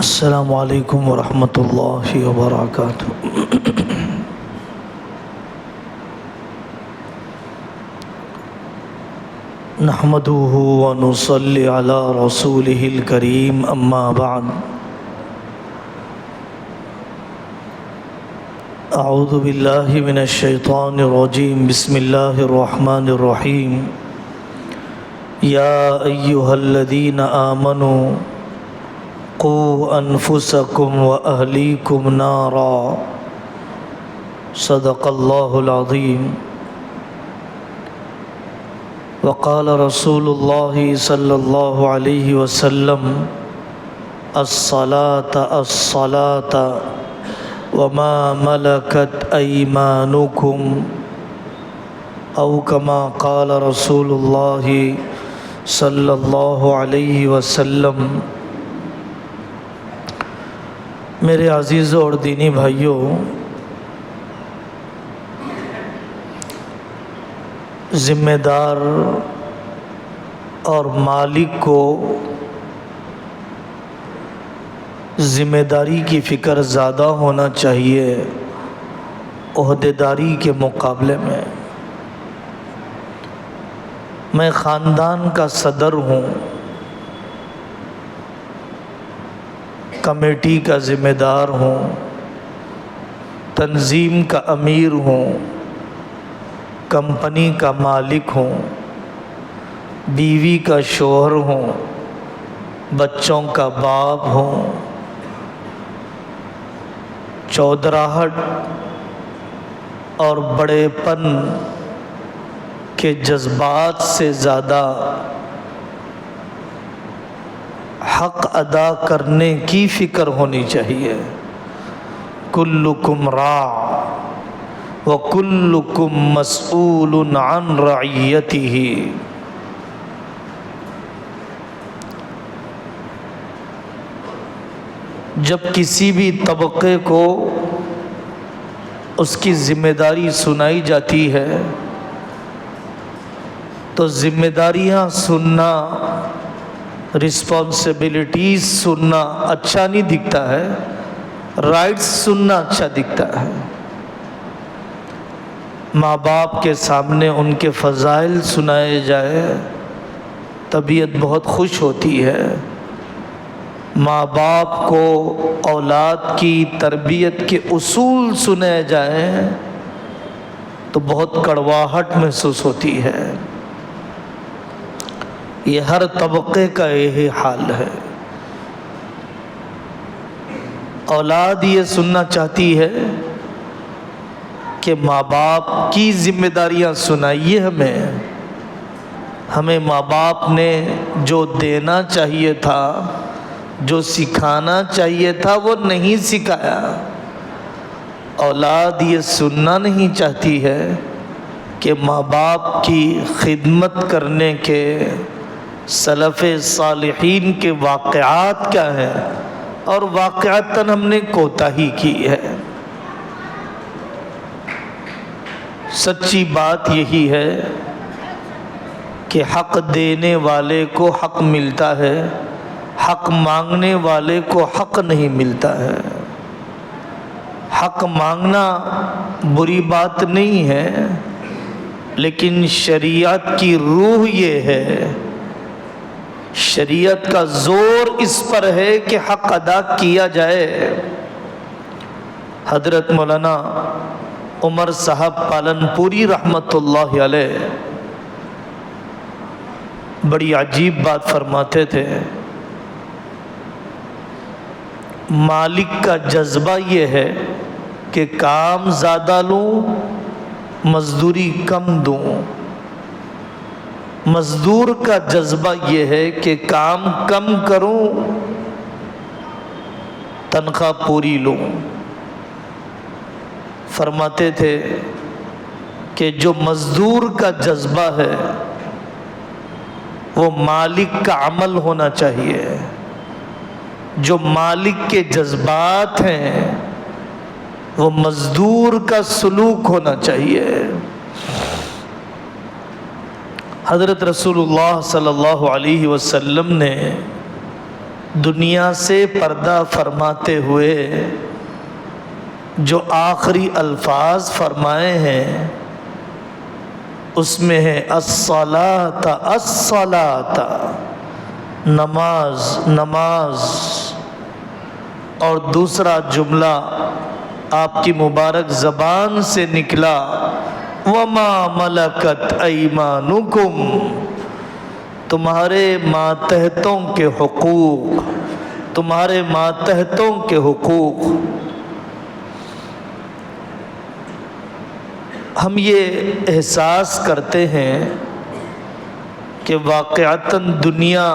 السلام علیکم ورحمۃ اللہ وبرکاتہ۔ نحمدہ ونصلی علی رسولہ الکریم، اما بعد۔ اعوذ باللہ من الشیطان الرجیم، بسم اللہ الرحمن الرحیم۔ یا ایہا الذین آمنوا قوا انفسکم واہلیکم نارا، صدق اللہ العظیم۔ وقال رسول اللہ صلی اللہ علیہ وسلم: الصلاة الصلاة وما ملکت ایمانکم، او کما قال رسول اللہ صلی اللہ علیہ وسلم۔ میرے عزیزوں اور دینی بھائیوں، ذمہ دار اور مالک کو ذمہ داری کی فکر زیادہ ہونا چاہیے عہدیداری کے مقابلے میں۔ میں خاندان کا صدر ہوں، کمیٹی کا ذمہ دار ہوں، تنظیم کا امیر ہوں، کمپنی کا مالک ہوں، بیوی کا شوہر ہوں، بچوں کا باپ ہوں۔ چودراہٹ اور بڑے پن کے جذبات سے زیادہ حق ادا کرنے کی فکر ہونی چاہیے۔ کلکم راع وکلکم مسئول عن رعیتہ۔ جب کسی بھی طبقے کو اس کی ذمہ داری سنائی جاتی ہے تو ذمہ داریاں سننا، رسپانسبلٹیز سننا اچھا نہیں دکھتا ہے، رائٹس سننا اچھا دکھتا ہے۔ ماں باپ کے سامنے ان کے فضائل سنائے جائے، طبیعت بہت خوش ہوتی ہے۔ ماں باپ کو اولاد کی تربیت کے اصول سنے جائیں تو بہت کڑواہٹ محسوس ہوتی ہے۔ یہ ہر طبقے کا یہی حال ہے۔ اولاد یہ سننا چاہتی ہے کہ ماں باپ کی ذمہ داریاں سنائیے ہمیں ماں باپ نے جو دینا چاہیے تھا، جو سکھانا چاہیے تھا، وہ نہیں سکھایا۔ اولاد یہ سننا نہیں چاہتی ہے کہ ماں باپ کی خدمت کرنے کے سلف صالحین کے واقعات کیا ہیں، اور واقعتاً ہم نے کوتاہی کی ہے۔ سچی بات یہی ہے کہ حق دینے والے کو حق ملتا ہے، حق مانگنے والے کو حق نہیں ملتا ہے۔ حق مانگنا بری بات نہیں ہے، لیکن شریعت کی روح یہ ہے، شریعت کا زور اس پر ہے کہ حق ادا کیا جائے۔ حضرت مولانا عمر صاحب پالنپوری رحمۃ اللہ علیہ بڑی عجیب بات فرماتے تھے۔ مالک کا جذبہ یہ ہے کہ کام زیادہ لوں، مزدوری کم دوں۔ مزدور کا جذبہ یہ ہے کہ کام کم کروں، تنخواہ پوری لوں۔ فرماتے تھے کہ جو مزدور کا جذبہ ہے وہ مالک کا عمل ہونا چاہیے، جو مالک کے جذبات ہیں وہ مزدور کا سلوک ہونا چاہیے۔ حضرت رسول اللہ صلی اللہ علیہ وسلم نے دنیا سے پردہ فرماتے ہوئے جو آخری الفاظ فرمائے ہیں اس میں ہے الصلاۃ الصلاۃ، نماز نماز، اور دوسرا جملہ آپ کی مبارک زبان سے نکلا وما ملکت ایمانکم، تمہارے ماتحتوں کے حقوق، تمہارے ماتحتوں کے حقوق۔ ہم یہ احساس کرتے ہیں کہ واقعتاً دنیا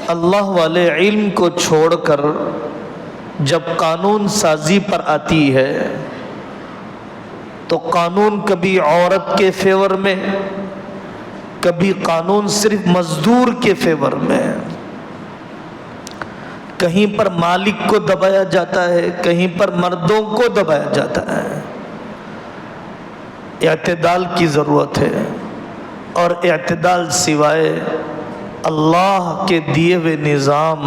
اللہ والے علم کو چھوڑ کر جب قانون سازی پر آتی ہے تو قانون کبھی عورت کے فیور میں، کبھی قانون صرف مزدور کے فیور میں، کہیں پر مالک کو دبایا جاتا ہے، کہیں پر مردوں کو دبایا جاتا ہے۔ اعتدال کی ضرورت ہے، اور اعتدال سوائے اللہ کے دیے ہوئے نظام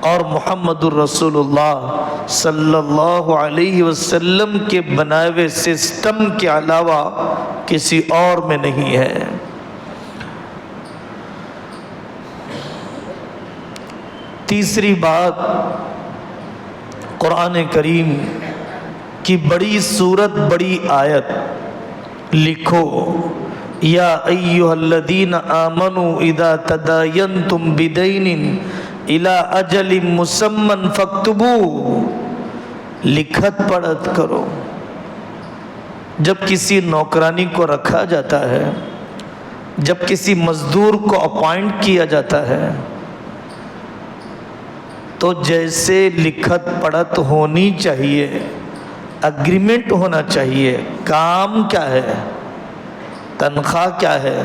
اور محمد الرسول اللہ صلی اللہ علیہ وسلم کے بنائے ہوئے سسٹم کے علاوہ کسی اور میں نہیں ہے۔ تیسری بات، قرآن کریم کی بڑی صورت، بڑی آیت، لکھو یا ایھا الذین آمنوا اذا تداینتم بدین الی اجل مسمى فاکتبوہ، لکھت پڑھت کرو۔ جب کسی نوکرانی کو رکھا جاتا ہے، جب کسی مزدور کو اپوائنٹ کیا جاتا ہے تو جیسے لکھت پڑھت ہونی چاہیے، اگریمنٹ ہونا چاہیے، کام کیا ہے، تنخواہ کیا ہے،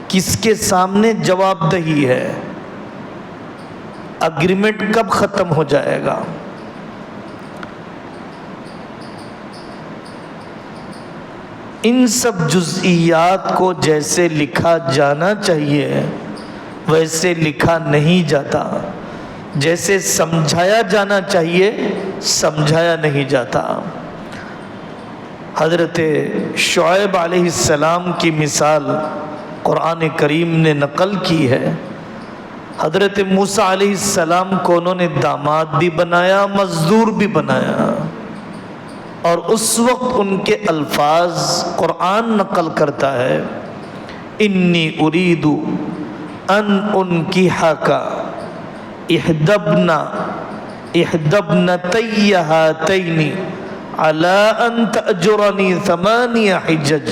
کس کے سامنے جواب دہی ہے، اگریمنٹ کب ختم ہو جائے گا، ان سب جزئیات کو جیسے لکھا جانا چاہیے ویسے لکھا نہیں جاتا، جیسے سمجھایا جانا چاہیے سمجھایا نہیں جاتا۔ حضرت شعیب علیہ السلام کی مثال قرآن کریم نے نقل کی ہے۔ حضرت موسیٰ علیہ السلام کو انہوں نے داماد بھی بنایا، مزدور بھی بنایا، اور اس وقت ان کے الفاظ قرآن نقل کرتا ہے، انی ارید ان انکحک احدبنتی ہاتین علی ان تأجرنی 8 حجج،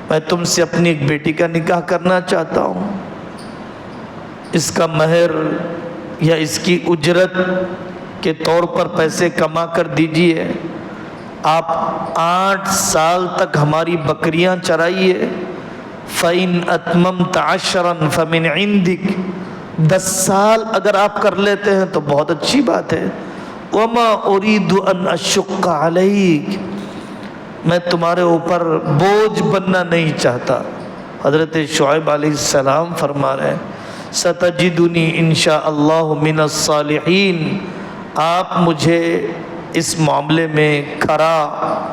میں تم سے اپنی ایک بیٹی کا نکاح کرنا چاہتا ہوں، اس کا مہر یا اس کی اجرت کے طور پر پیسے کما کر دیجئے، آپ 8 سال تک ہماری بکریاں چرائیے، فَإِنْ أَتْمَمْتَ عَشْرًا فَمِنْ عِنْدِكَ، 10 سال اگر آپ کر لیتے ہیں تو بہت اچھی بات ہے، وَمَا أُرِيدُ أَنْ أَشُقَّ عَلَيْكَ، میں تمہارے اوپر بوجھ بننا نہیں چاہتا۔ حضرت شعیب علیہ السلام فرما رہے ہیں سَتَجِدُنِي إِنْ شَاءَ اللَّهُ مِنَ الصَّالِحِينَ، آپ مجھے اس معاملے میں کھرا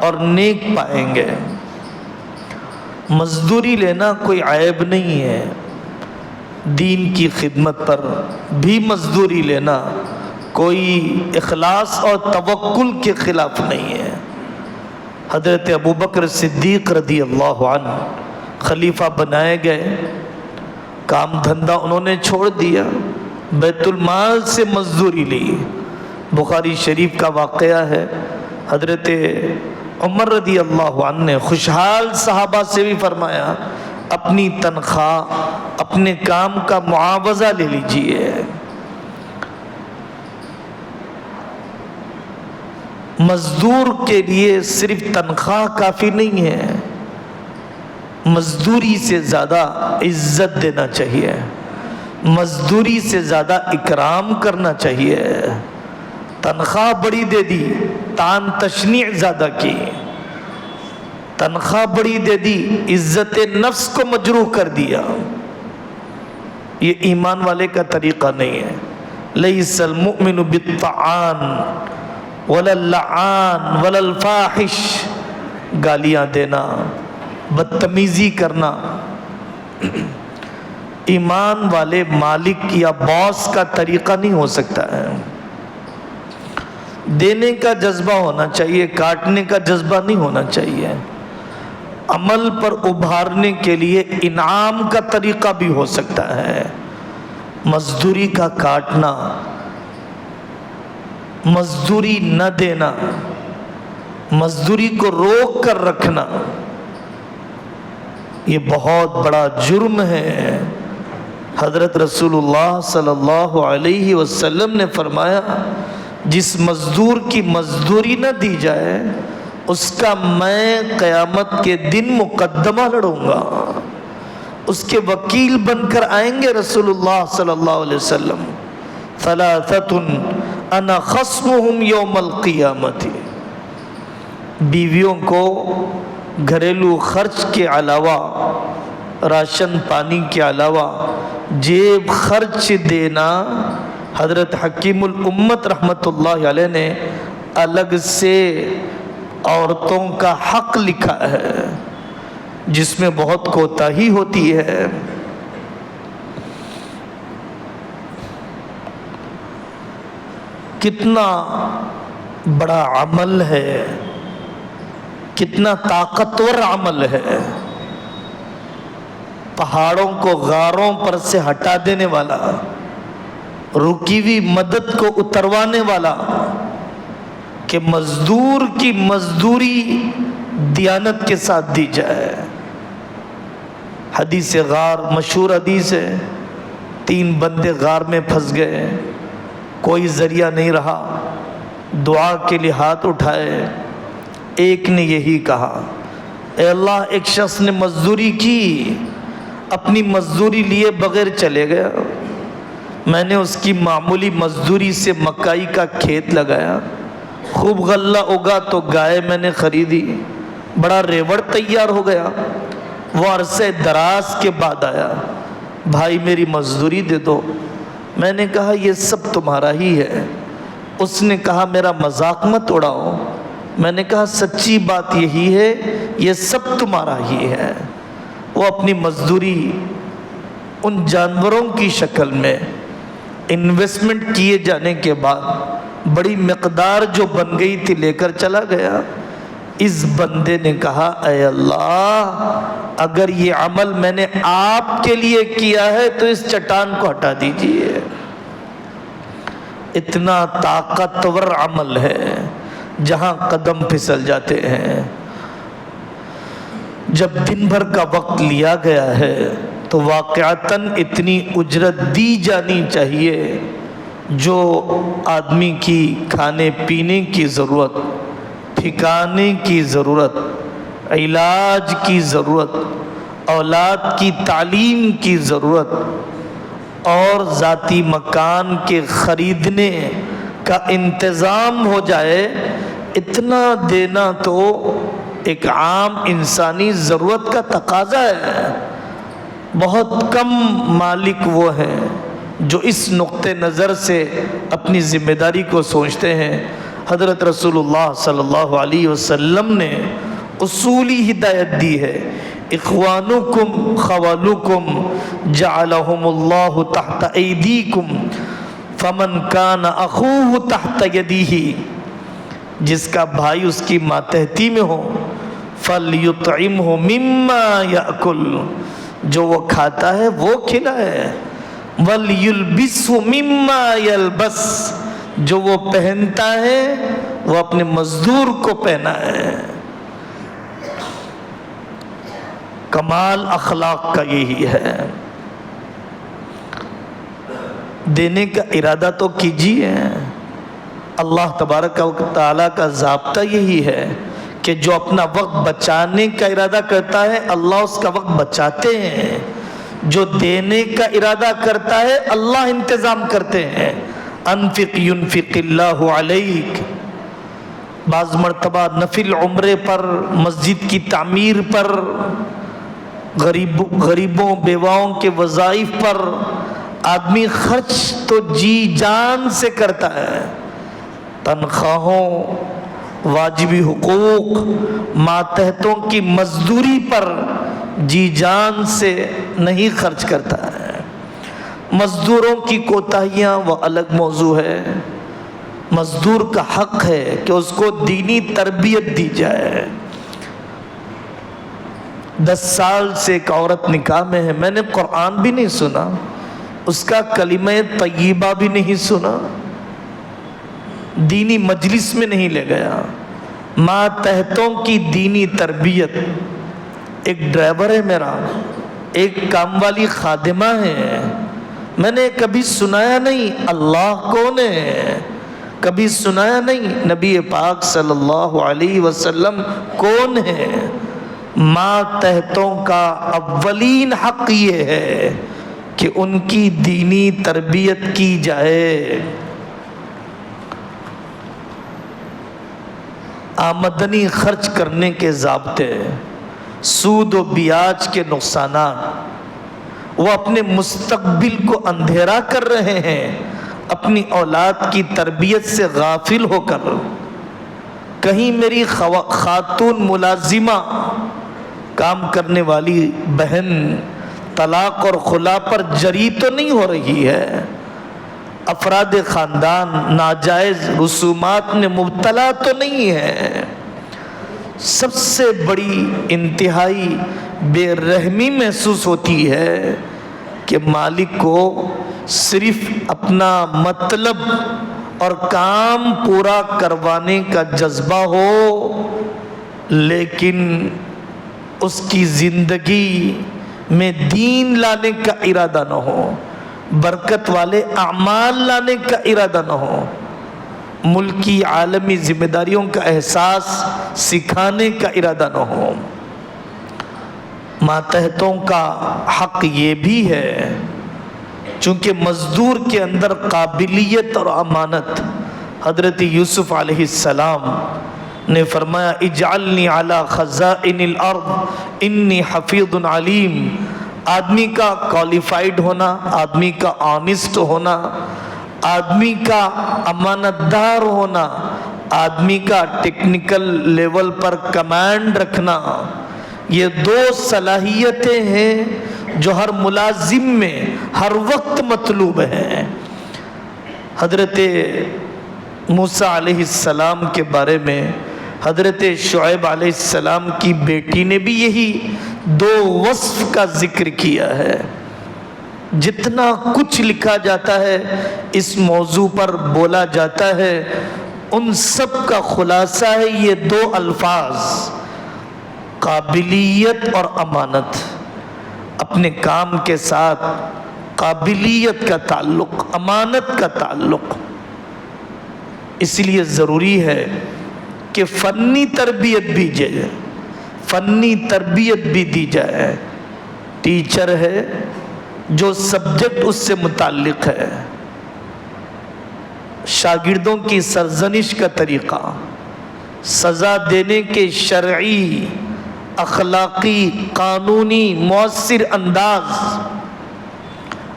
اور نیک پائیں گے۔ مزدوری لینا کوئی عیب نہیں ہے، دین کی خدمت پر بھی مزدوری لینا کوئی اخلاص اور توکل کے خلاف نہیں ہے۔ حضرت ابوبکر صدیق رضی اللہ عنہ خلیفہ بنائے گئے، کام دھندہ انہوں نے چھوڑ دیا، بیت المال سے مزدوری لی۔ بخاری شریف کا واقعہ ہے، حضرت عمر رضی اللہ عنہ نے خوشحال صحابہ سے بھی فرمایا اپنی تنخواہ اپنے کام کا معاوضہ لے لیجئے۔ مزدور کے لیے صرف تنخواہ کافی نہیں ہے، مزدوری سے زیادہ عزت دینا چاہیے، مزدوری سے زیادہ اکرام کرنا چاہیے۔ تنخواہ بڑی دے دی، تان تشنیع زیادہ کی، تنخواہ بڑی دے دی، عزت نفس کو مجروح کر دیا۔ یہ ایمان والے کا طریقہ نہیں ہے۔ لیس المؤمن بالطعان ولا اللعان ولا الفاحش، گالیاں دینا، بدتمیزی کرنا ایمان والے مالک یا باس کا طریقہ نہیں ہو سکتا ہے۔ دینے کا جذبہ ہونا چاہیے، کاٹنے کا جذبہ نہیں ہونا چاہیے۔ عمل پر ابھارنے کے لیے انعام کا طریقہ بھی ہو سکتا ہے، مزدوری کا کاٹنا، مزدوری نہ دینا، مزدوری کو روک کر رکھنا، یہ بہت بڑا جرم ہے۔ حضرت رسول اللہ صلی اللہ علیہ وسلم نے فرمایا جس مزدور کی مزدوری نہ دی جائے اس کا میں قیامت کے دن مقدمہ لڑوں گا، اس کے وکیل بن کر آئیں گے رسول اللہ صلی اللہ علیہ وسلم۔ ثلاثۃ انا خصمہم یوم القیامت، بیویوں کو گھریلو خرچ کے علاوہ، راشن پانی کے علاوہ جیب خرچ دینا، حضرت حکیم الامت رحمت اللہ علیہ نے الگ سے عورتوں کا حق لکھا ہے، جس میں بہت کوتاہی ہوتی ہے۔ کتنا بڑا عمل ہے، کتنا طاقتور عمل ہے، پہاڑوں کو غاروں پر سے ہٹا دینے والا، رکی ہوئی مدد کو اتروانے والا، کہ مزدور کی مزدوری دیانت کے ساتھ دی جائے۔ حدیث غار مشہور حدیث ہے، 3 بندے غار میں پھنس گئے، کوئی ذریعہ نہیں رہا، دعا کے لیے ہاتھ اٹھائے، ایک نے یہی کہا اے اللہ، ایک شخص نے مزدوری کی، اپنی مزدوری لیے بغیر چلے گیا، میں نے اس کی معمولی مزدوری سے مکئی کا کھیت لگایا، خوب غلہ اگا تو گائے میں نے خریدی، بڑا ریوڑ تیار ہو گیا، وہ عرصے دراز کے بعد آیا، بھائی میری مزدوری دے دو۔ میں نے کہا یہ سب تمہارا ہی ہے۔ اس نے کہا میرا مذاق مت اڑاؤ۔ میں نے کہا سچی بات یہی ہے، یہ سب تمہارا ہی ہے۔ وہ اپنی مزدوری ان جانوروں کی شکل میں انویسٹمنٹ کیے جانے کے بعد بڑی مقدار جو بن گئی تھی لے کر چلا گیا۔ اس بندے نے کہا اے اللہ، اگر یہ عمل میں نے آپ کے لیے کیا ہے تو اس چٹان کو ہٹا دیجئے۔ اتنا طاقتور عمل ہے، جہاں قدم پھسل جاتے ہیں۔ جب دن بھر کا وقت لیا گیا ہے تو واقعتاً اتنی اجرت دی جانی چاہیے جو آدمی کی کھانے پینے کی ضرورت، ٹھکانے کی ضرورت، علاج کی ضرورت، اولاد کی تعلیم کی ضرورت اور ذاتی مکان کے خریدنے کا انتظام ہو جائے، اتنا دینا تو ایک عام انسانی ضرورت کا تقاضا ہے۔ بہت کم مالک وہ ہیں جو اس نقطہ نظر سے اپنی ذمہ داری کو سوچتے ہیں۔ حضرت رسول اللہ صلی اللہ علیہ وسلم نے اصولی ہدایت دی ہے، اخوانکم خوالکم جعلہم اللہ تحت ایدیکم فمن کان اخوہ تحت یدیہ، جس کا بھائی اس کی ماتحتی میں ہو فَلْيُطْعِمْهُ مِمَّا يَأْكُلُ، جو وہ کھاتا ہے وہ کھلائے، وَلْيُلْبِسْهُ مِمَّا يَلْبَسْ، جو وہ پہنتا ہے وہ اپنے مزدور کو پہنائے۔ کمال اخلاق کا یہی ہے۔ دینے کا ارادہ تو کیجیے۔ اللہ تبارک و تعالیٰ کا ضابطہ یہی ہے کہ جو اپنا وقت بچانے کا ارادہ کرتا ہے اللہ اس کا وقت بچاتے ہیں، جو دینے کا ارادہ کرتا ہے اللہ انتظام کرتے ہیں۔ انفق ینفق اللہ علیک، بعض مرتبہ نفل عمرے پر، مسجد کی تعمیر پر، غریبوں بیواؤں کے وظائف پر آدمی خرچ تو جی جان سے کرتا ہے، تنخواہوں، واجبی حقوق، ماتحتوں کی مزدوری پر جی جان سے نہیں خرچ کرتا ہے۔ مزدوروں کی کوتاہیاں وہ الگ موضوع ہے۔ مزدور کا حق ہے کہ اس کو دینی تربیت دی جائے۔ 10 سال سے ایک عورت نکاح میں ہے، میں نے قرآن بھی نہیں سنا، اس کا کلمہ طیبہ بھی نہیں سنا، دینی مجلس میں نہیں لے گیا۔ ماتحتوں کی دینی تربیت، ایک ڈرائیور ہے میرا، ایک کام والی خادمہ ہے، میں نے کبھی سنایا نہیں اللہ کون ہے، کبھی سنایا نہیں نبی پاک صلی اللہ علیہ وسلم کون ہے۔ ماتحتوں کا اولین حق یہ ہے کہ ان کی دینی تربیت کی جائے۔ آمدنی خرچ کرنے کے ضابطے، سود و بیاج کے نقصانات، وہ اپنے مستقبل کو اندھیرا کر رہے ہیں اپنی اولاد کی تربیت سے غافل ہو کر۔ کہیں میری خاتون ملازمہ، کام کرنے والی بہن طلاق اور خلا پر جری تو نہیں ہو رہی ہے، افراد خاندان ناجائز رسومات میں مبتلا تو نہیں ہے۔ سب سے بڑی انتہائی بے رحمی محسوس ہوتی ہے کہ مالک کو صرف اپنا مطلب اور کام پورا کروانے کا جذبہ ہو، لیکن اس کی زندگی میں دین لانے کا ارادہ نہ ہو، برکت والے اعمال لانے کا ارادہ نہ ہو، ملکی عالمی ذمہ داریوں کا احساس سکھانے کا ارادہ نہ ہو۔ ماتحتوں کا حق یہ بھی ہے، چونکہ مزدور کے اندر قابلیت اور امانت، حضرت یوسف علیہ السلام نے فرمایا اجعلنی علی خزائن الارض انی حفیظ علیم۔ آدمی کا کوالیفائیڈ ہونا، آدمی کا آنیسٹ ہونا، آدمی کا امانت دار ہونا، آدمی کا ٹیکنیکل لیول پر کمانڈ رکھنا، یہ 2 صلاحیتیں ہیں جو ہر ملازم میں ہر وقت مطلوب ہیں۔ حضرت موسیٰ علیہ السلام کے بارے میں حضرت شعیب علیہ السلام کی بیٹی نے بھی یہی 2 وصف کا ذکر کیا ہے۔ جتنا کچھ لکھا جاتا ہے، اس موضوع پر بولا جاتا ہے، ان سب کا خلاصہ ہے یہ 2 الفاظ، قابلیت اور امانت۔ اپنے کام کے ساتھ قابلیت کا تعلق، امانت کا تعلق۔ اس لیے ضروری ہے کہ فنی تربیت بھی جائے، فنی تربیت بھی دی جائے۔ ٹیچر ہے جو سبجیکٹ اس سے متعلق ہے، شاگردوں کی سرزنش کا طریقہ، سزا دینے کے شرعی، اخلاقی، قانونی مؤثر انداز۔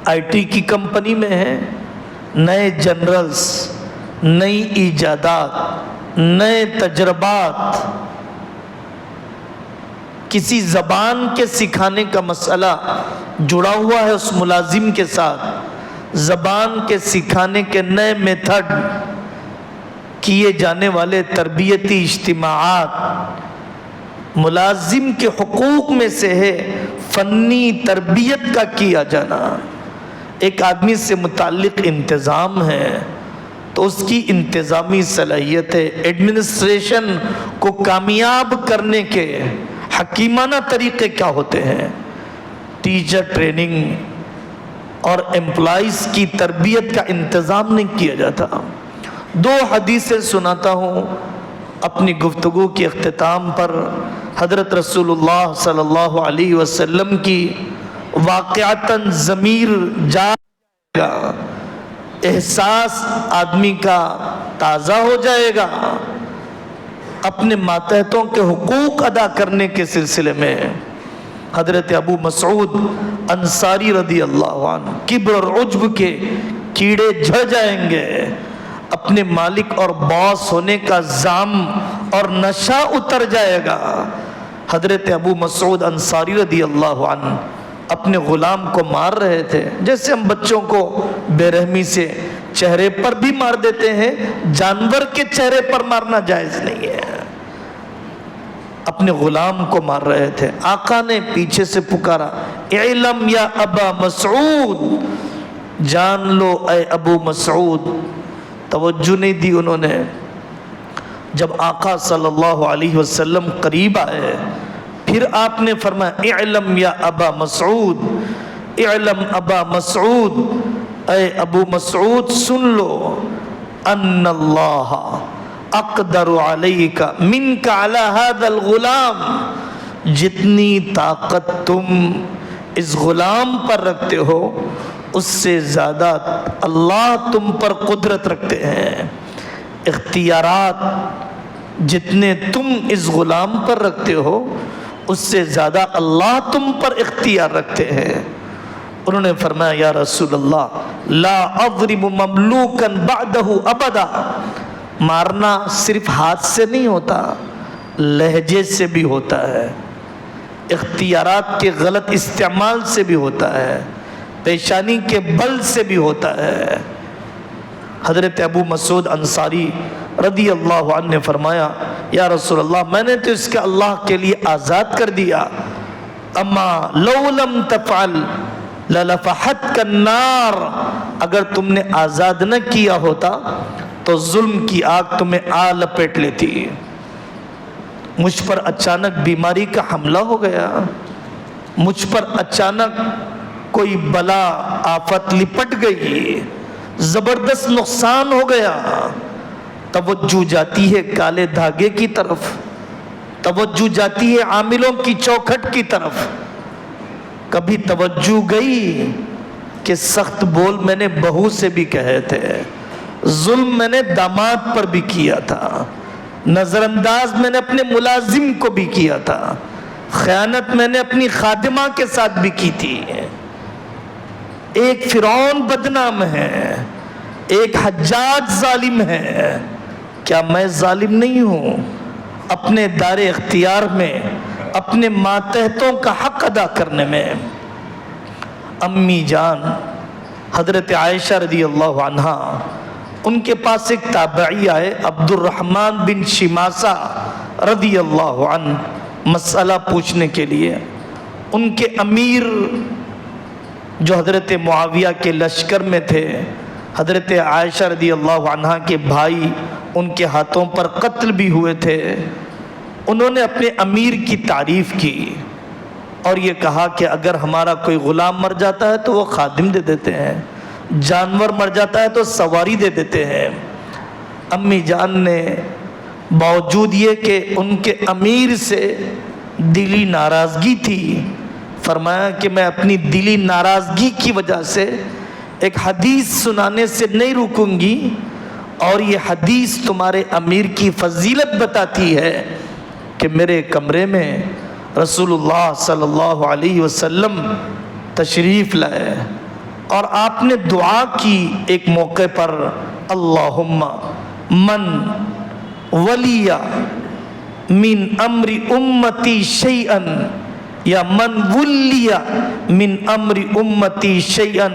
آئی ٹی کی کمپنی میں ہے، نئے جنرلز، نئی ایجادات، نئے تجربات، کسی زبان کے سکھانے کا مسئلہ جڑا ہوا ہے اس ملازم کے ساتھ، زبان کے سکھانے کے نئے میتھڈ، کیے جانے والے تربیتی اجتماعات۔ ملازم کے حقوق میں سے ہے فنی تربیت کا کیا جانا۔ ایک آدمی سے متعلق انتظام ہے تو اس کی انتظامی صلاحیت ہے، ایڈمنسٹریشن کو کامیاب کرنے کے حکیمانہ طریقے کیا ہوتے ہیں۔ ٹیچر ٹریننگ اور امپلائیز کی تربیت کا انتظام نہیں کیا جاتا۔ 2 حدیثیں سناتا ہوں اپنی گفتگو کے اختتام پر۔ حضرت رسول اللہ صلی اللہ علیہ وسلم کی واقعتاً ضمیر جائے گا، احساس آدمی کا تازہ ہو جائے گا اپنے ماتحتوں کے حقوق ادا کرنے کے سلسلے میں۔ حضرت ابو مسعود انصاری رضی اللہ عنہ، کبر اور عجب کے کیڑے جھڑ جائیں گے، اپنے مالک اور باس ہونے کا زام اور نشہ اتر جائے گا۔ حضرت ابو مسعود انصاری رضی اللہ عنہ اپنے غلام کو مار رہے تھے، جیسے ہم بچوں کو بے رحمی سے چہرے پر بھی مار دیتے ہیں، جانور کے چہرے پر مارنا جائز نہیں ہے۔ اپنے غلام کو مار رہے تھے، آقا نے پیچھے سے پکارا، اعلم یا ابا مسعود، جان لو اے ابو مسعود۔ توجہ نہیں دی انہوں نے۔ جب آقا صلی اللہ علیہ وسلم قریب آئے، پھر آپ نے فرمایا، اعلم یا ابا مسعود، اعلم ابا مسعود، اے ابو مسعود سن لو، ان اللہ اقدر علیک منک علی هذا الغلام، جتنی طاقت تم اس غلام پر رکھتے ہو اس سے زیادہ اللہ تم پر قدرت رکھتے ہیں۔ اختیارات جتنے تم اس غلام پر رکھتے ہو اس سے زیادہ اللہ تم پر اختیار رکھتے ہیں۔ انہوں نے فرمایا، یا رسول اللہ، لا اضرب مملوکا بعدہ ابدا، مارنا صرف ہاتھ سے نہیں ہوتا، لہجے سے بھی ہوتا ہے، اختیارات کے غلط استعمال سے بھی ہوتا ہے، پیشانی کے بل سے بھی ہوتا ہے۔ حضرت ابو مسعود انصاری رضی اللہ عنہ نے فرمایا، یا رسول اللہ، میں نے تو اس کے اللہ کے لیے آزاد کر دیا، اما لو لم تفعل للفحتک النار، اگر تم نے آزاد نہ کیا ہوتا تو ظلم کی آگ تمہیں آ لپیٹ لیتی۔ مجھ پر اچانک بیماری کا حملہ ہو گیا، مجھ پر اچانک کوئی بلا آفت لپٹ گئی، زبردست نقصان ہو گیا، توجہ جاتی ہے کالے دھاگے کی طرف، توجہ جاتی ہے عاملوں کی چوکھٹ کی طرف۔ کبھی توجہ گئی کہ سخت بول میں نے بہو سے بھی کہے تھے، ظلم میں نے داماد پر بھی کیا تھا، نظر انداز میں نے اپنے ملازم کو بھی کیا تھا، خیانت میں نے اپنی خادمہ کے ساتھ بھی کی تھی۔ ایک فرعون بدنام ہے، ایک حجاج ظالم ہے، کیا میں ظالم نہیں ہوں؟ اپنے دار اختیار میں اپنے ماتحتوں کا حق ادا کرنے میں۔ امی جان حضرت عائشہ رضی اللہ عنہ، ان کے پاس ایک تابعی آئے، عبد الرحمن بن شماسہ رضی اللہ عنہ، مسئلہ پوچھنے کے لیے۔ ان کے امیر جو حضرت معاویہ کے لشکر میں تھے، حضرت عائشہ رضی اللہ عنہ کے بھائی ان کے ہاتھوں پر قتل بھی ہوئے تھے، انہوں نے اپنے امیر کی تعریف کی اور یہ کہا کہ اگر ہمارا کوئی غلام مر جاتا ہے تو وہ خادم دے دیتے ہیں، جانور مر جاتا ہے تو سواری دے دیتے ہیں۔ امی جان نے باوجود یہ کہ ان کے امیر سے دلی ناراضگی تھی، فرمایا کہ میں اپنی دلی ناراضگی کی وجہ سے ایک حدیث سنانے سے نہیں رکوں گی، اور یہ حدیث تمہارے امیر کی فضیلت بتاتی ہے کہ میرے کمرے میں رسول اللہ صلی اللہ علیہ وسلم تشریف لائے اور آپ نے دعا کی ایک موقع پر، اللہم من ولی من امر امتی شیئا، یا من ولی من امر امتی شیئا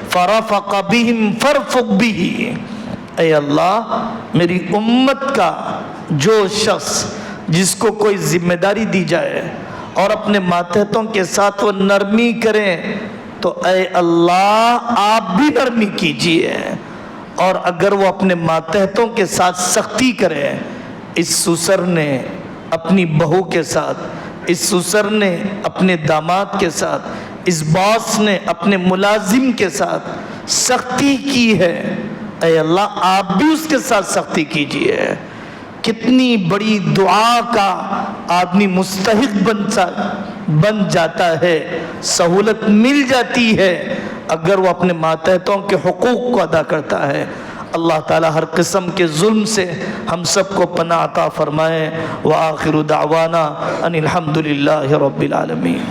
فرفق بہم فرفق بہ، اے اللہ میری امت کا جو شخص جس کو کوئی ذمہ داری دی جائے اور اپنے ماتحتوں کے ساتھ وہ نرمی کریں تو اے اللہ آپ بھی نرمی کیجئے، اور اگر وہ اپنے ماتحتوں کے ساتھ سختی کرے، اس سسر نے اپنی بہو کے ساتھ، اس سسر نے اپنے داماد کے ساتھ، اس باس نے اپنے ملازم کے ساتھ سختی کی ہے، اے اللہ آپ بھی اس کے ساتھ سختی کیجئے۔ کتنی بڑی دعا کا آدمی مستحق بن جاتا ہے، سہولت مل جاتی ہے اگر وہ اپنے ماتحتوں کے حقوق کو ادا کرتا ہے۔ اللہ تعالی ہر قسم کے ظلم سے ہم سب کو پناہ عطا فرمائے۔ وآخر دعوانا ان الحمدللہ رب العالمین۔